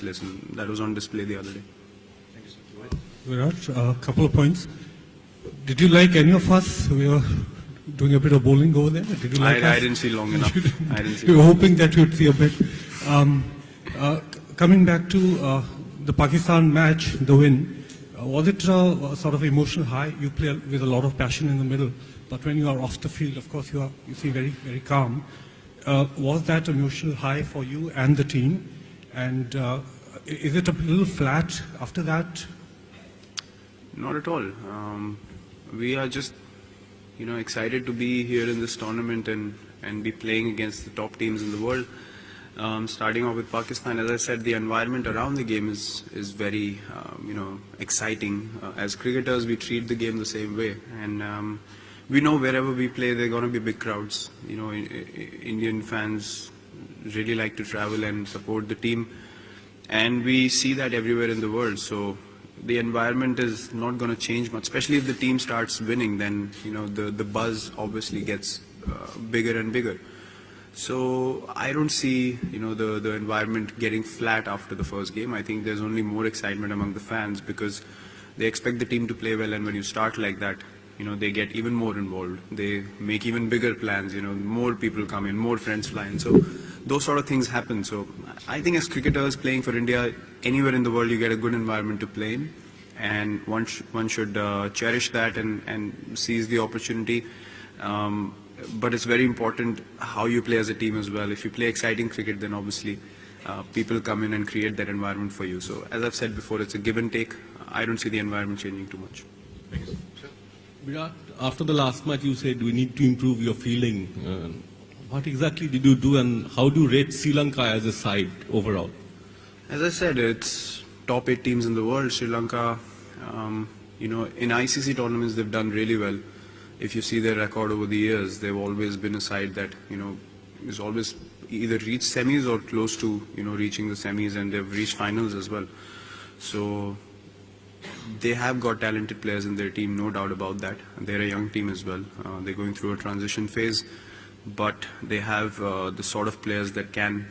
priceless, and that was on display the other day. Virat, a couple of points. Did you like any of us? We were doing a bit of bowling over there. Did you like us? I didn't see long enough. I didn't see we were hoping that you'd see a bit. Coming back to the Pakistan match, the win, was it a sort of emotional high? You play with a lot of passion in the middle, but when you are off the field, of course, you seem very, very calm. Was that emotional high for you and the team? And is it a little flat after that? Not at all. We are just, excited to be here in this tournament and be playing against the top teams in the world. Starting off with Pakistan, as I said, the environment around the game is very, exciting. As cricketers, we treat the game the same way, and we know wherever we play, there are going to be big crowds. Indian fans really like to travel and support the team, and we see that everywhere in the world. So the environment is not going to change much, especially if the team starts winning. Then the buzz obviously gets bigger and bigger. So I don't see the environment getting flat after the first game. I think there's only more excitement among the fans because they expect the team to play well, and when you start like that, they get even more involved. They make even bigger plans. More people come in, more friends fly in. So those sort of things happen. So I think as cricketers playing for India, anywhere in the world, you get a good environment to play in, and one should cherish that and seize the opportunity. But it's very important how you play as a team as well. If you play exciting cricket, then obviously people come in and create that environment for you. So as I've said before, it's a give and take. I don't see the environment changing too much. Thank you, sir. Virat, after the last match, you said we need to improve your fielding. What exactly did you do, and how do you rate Sri Lanka as a side overall? As I said, it's top 8 teams in the world. Sri Lanka, in ICC tournaments, they've done really well. If you see their record over the years, they've always been a side that, is always either reached semis or close to, reaching the semis, and they've reached finals as well. So they have got talented players in their team, no doubt about that. They're a young team as well. They're going through a transition phase, but they have the sort of players that can,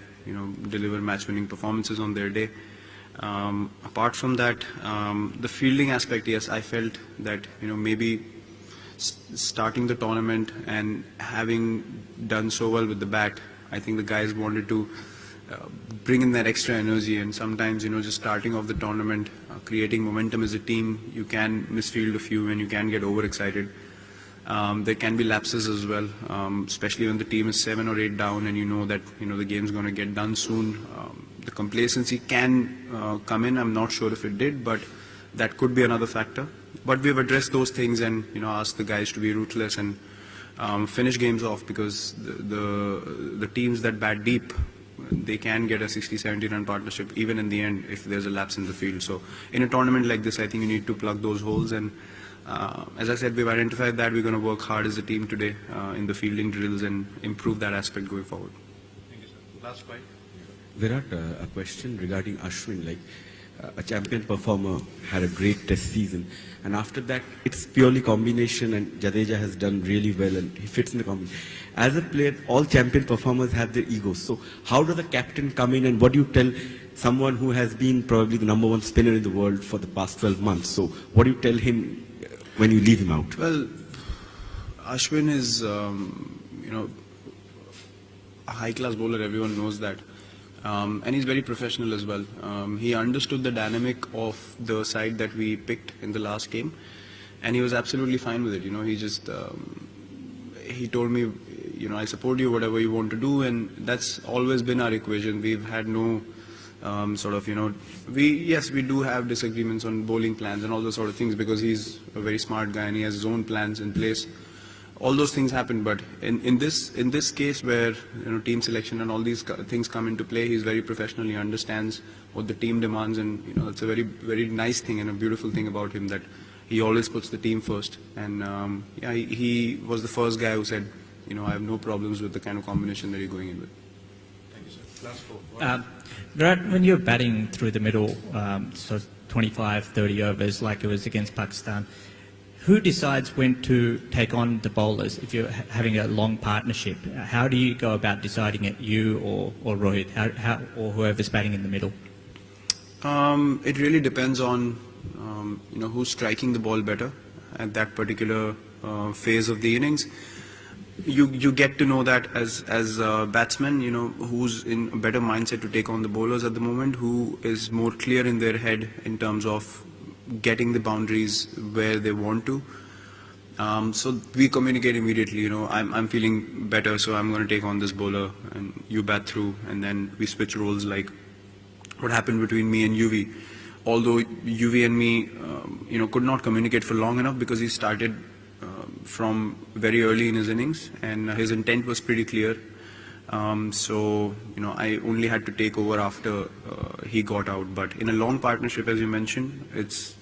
deliver match-winning performances on their day. Apart from that, the fielding aspect, yes, I felt that, maybe starting the tournament and having done so well with the bat, I think the guys wanted to bring in that extra energy, and sometimes, just starting off the tournament, creating momentum as a team, you can misfield a few and you can get overexcited. There can be lapses as well, especially when the team is 7 or 8 down and you know that the game's going to get done soon. The complacency can come in. I'm not sure if it did, but that could be another factor. But we've addressed those things and asked the guys to be ruthless and finish games off, because the teams that bat deep, they can get a 60-70 run partnership even in the end if there's a lapse in the field. So in a tournament like this, I think you need to plug those holes, and as I said, we've identified that. We're going to work hard as a team today in the fielding drills and improve that aspect going forward. Thank you, sir. Last fight. Virat, a question regarding Ashwin. Like a champion performer, had a great test season, and after that it's purely combination, and Jadeja has done really well and he fits in the combination. As a player, all champion performers have their egos. So how does the captain come in, and what do you tell someone who has been probably the #1 spinner in the world for the past 12 months? So what do you tell him when you leave him out? Well, Ashwin is, a high-class bowler, everyone knows that. And he's very professional as well. He understood the dynamic of the side that we picked in the last game, and he was absolutely fine with it. He just, he told me, I support you, whatever you want to do, and that's always been our equation. We've had no we do have disagreements on bowling plans and all those sort of things, because he's a very smart guy and he has his own plans in place. All those things happen, but in this case where team selection and all these things come into play, he's very professional. He understands what the team demands, and it's a very, very nice thing and a beautiful thing about him, that he always puts the team first. And he was the first guy who said, I have no problems with the kind of combination that you're going in with. Thank you, sir. Last four. Virat, when you're batting through the middle, so 25, 30 overs like it was against Pakistan, who decides when to take on the bowlers if you're having a long partnership? How do you go about deciding it, you or Rohit, or whoever's batting in the middle? It really depends on who's striking the ball better at that particular phase of the innings. You get to know that as a batsman, who's in a better mindset to take on the bowlers at the moment, who is more clear in their head in terms of getting the boundaries where they want to. So we communicate immediately. I'm feeling better, so I'm going to take on this bowler, and you bat through, and then we switch roles like what happened between me and UV. Although UV and me, could not communicate for long enough because he started from very early in his innings, and his intent was pretty clear. So I only had to take over after he got out. But in a long partnership, as you mentioned,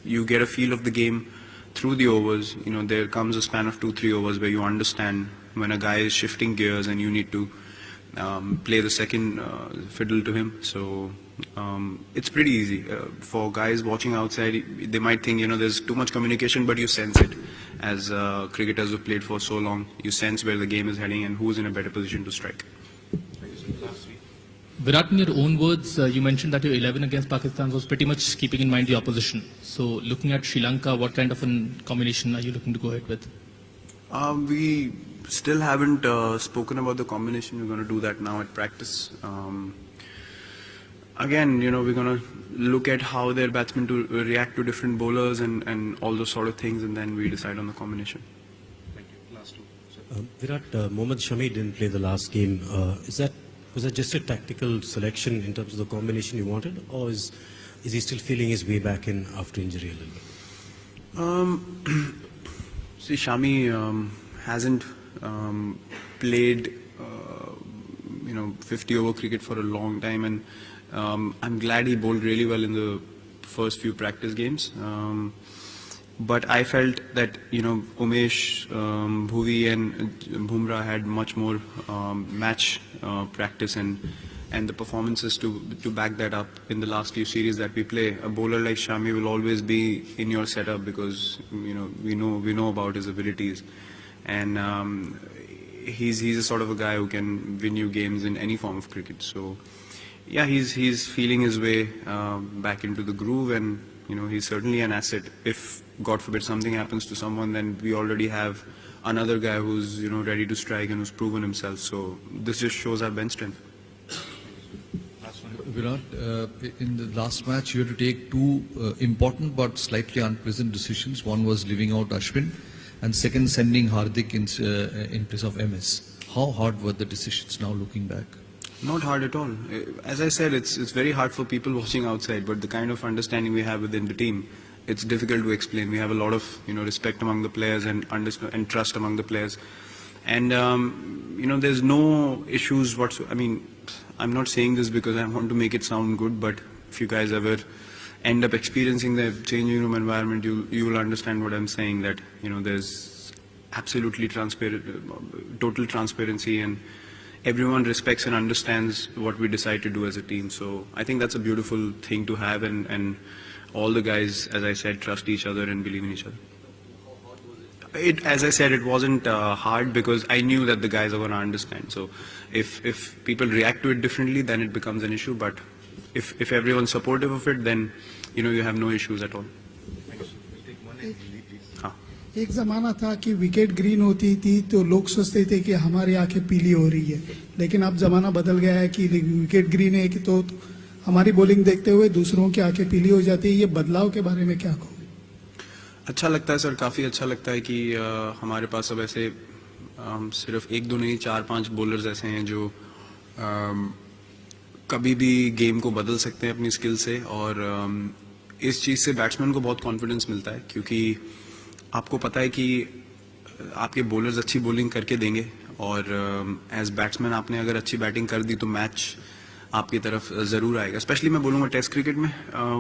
you get a feel of the game through the overs. There comes a span of 2-3 overs where you understand when a guy is shifting gears and you need to play the second fiddle to him. So it's pretty easy. For guys watching outside, they might think, there's too much communication, but you sense it. As cricketers who've played for so long, you sense where the game is heading and who's in a better position to strike. Virat, in your own words, you mentioned that your 11 against Pakistan was pretty much keeping in mind the opposition. So looking at Sri Lanka, what kind of a combination are you looking to go ahead with? We still haven't spoken about the combination. We're going to do that now at practice. Again, we're going to look at how their batsmen to react to different bowlers and all those sort of things, and then we decide on the combination. Thank you. Last two. Virat, Mohammad Shami didn't play the last game. Was that just a tactical selection in terms of the combination you wanted, or is he still feeling his way back in after injury a little bit? See, Shami hasn't played 50 over cricket for a long time, and I'm glad he bowled really well in the first few practice games. But I felt that Umesh, Bhuvi and Bumrah had much more match practice and the performances to back that up in the last few series that we play. A bowler like Shami will always be in your setup because we know about his abilities, and he's a sort of a guy who can win you games in any form of cricket. So yeah, he's feeling his way back into the groove, and he's certainly an asset. If God forbid something happens to someone, then we already have another guy who's ready to strike and who's proven himself. So this just shows our bench strength. Virat, in the last match you had to take two important but slightly unpleasant decisions. One was leaving out Ashwin, and second sending Hardik in place of MS. How hard were the decisions now looking back? Not hard at all. As I said, it's very hard for people watching outside, but the kind of understanding we have within the team, it's difficult to explain. We have a lot of respect among the players and trust among the players, and there's no issues whatsoever. I mean, I'm not saying this because I want to make it sound good, but if you guys ever end up experiencing the changing room environment, you will understand what I'm saying. That there's absolutely total transparency, and everyone respects and understands what we decide to do as a team. So I think that's a beautiful thing to have, and all the guys, as I said, trust each other and believe in each other. As I said, it wasn't hard because I knew that the guys are going to understand. So if people react to it differently, then it becomes an issue. But if everyone's supportive of it, then you have no issues at all. एक ज़माना था कि wicket green होती थी तो लोग सोचते थे कि हमारी आंखें पीली हो रही है, लेकिन अब ज़माना बदल गया है कि विकेट ग्रीन है कि तो हमारी बॉलिंग देखते हुए दूसरों की आंखें पीली हो जाती है. ये बदलाव के बारे में क्या कहोगे? अच्छा लगता है सर, काफ़ी अच्छा लगता है कि हमारे पास अब ऐसे सिर्फ एक दो नहीं 4-5 बॉलर्स ऐसे हैं जो कभी भी गेम को बदल सकते हैं अपनी स्किल से, और इस चीज़ से बैट्समैन को बहुत कॉन्फिडेंस मिलता है क्योंकि आपको पता है कि आपके बॉलर्स अच्छी बॉलिंग करके देंगे, और एज बैट्समैन आपने अगर अच्छी बैटिंग कर दी तो मैच आपकी तरफ ज़रूर आएगा. स्पेशली मैं बोलूँगा टेस्ट क्रिकेट में,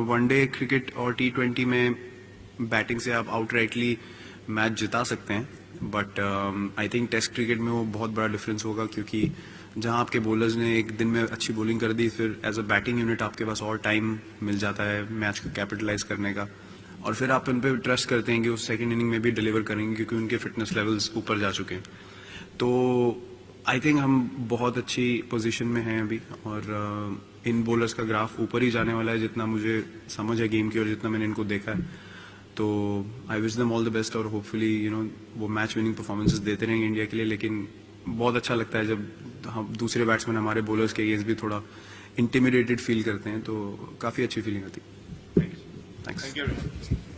वनडे क्रिकेट और T20 में बैटिंग से आप आउटराइटली मैच जिता सकते हैं, but I think test cricket में वो बहुत बड़ा डिफरेंस होगा क्योंकि जहां आपके बॉलर्स ने एक दिन में अच्छी बॉलिंग कर दी, फिर एज अ बैटिंग यूनिट आपके पास और टाइम मिल जाता है मैच को कैपिटलाइज करने का, और फिर आप उन पर ट्रस्ट करते हैं कि उस सेकंड इनिंग में भी डिलीवर करेंगे क्योंकि उनके फिटनेस लेवल्स ऊपर जा चुके हैं. तो आई थिंक हम बहुत अच्छी पोजीशन में हैं अभी, और इन बॉलर्स का ग्राफ ऊपर ही जाने वाला है, जितना मुझे समझ है गेम की और जितना मैंने इनको देखा है. तो I wish them all the best और होपफुली वो मैच विनिंग परफॉर्मेंसेस देते रहेंगे इंडिया के लिए. लेकिन बहुत अच्छा लगता है जब हम दूसरे बैट्समैन हमारे बॉलर्स के अगेंस्ट भी थोड़ा इंटिमिडेटेड फील करते हैं, तो काफ़ी अच्छी फीलिंग आती है. थैंक्स.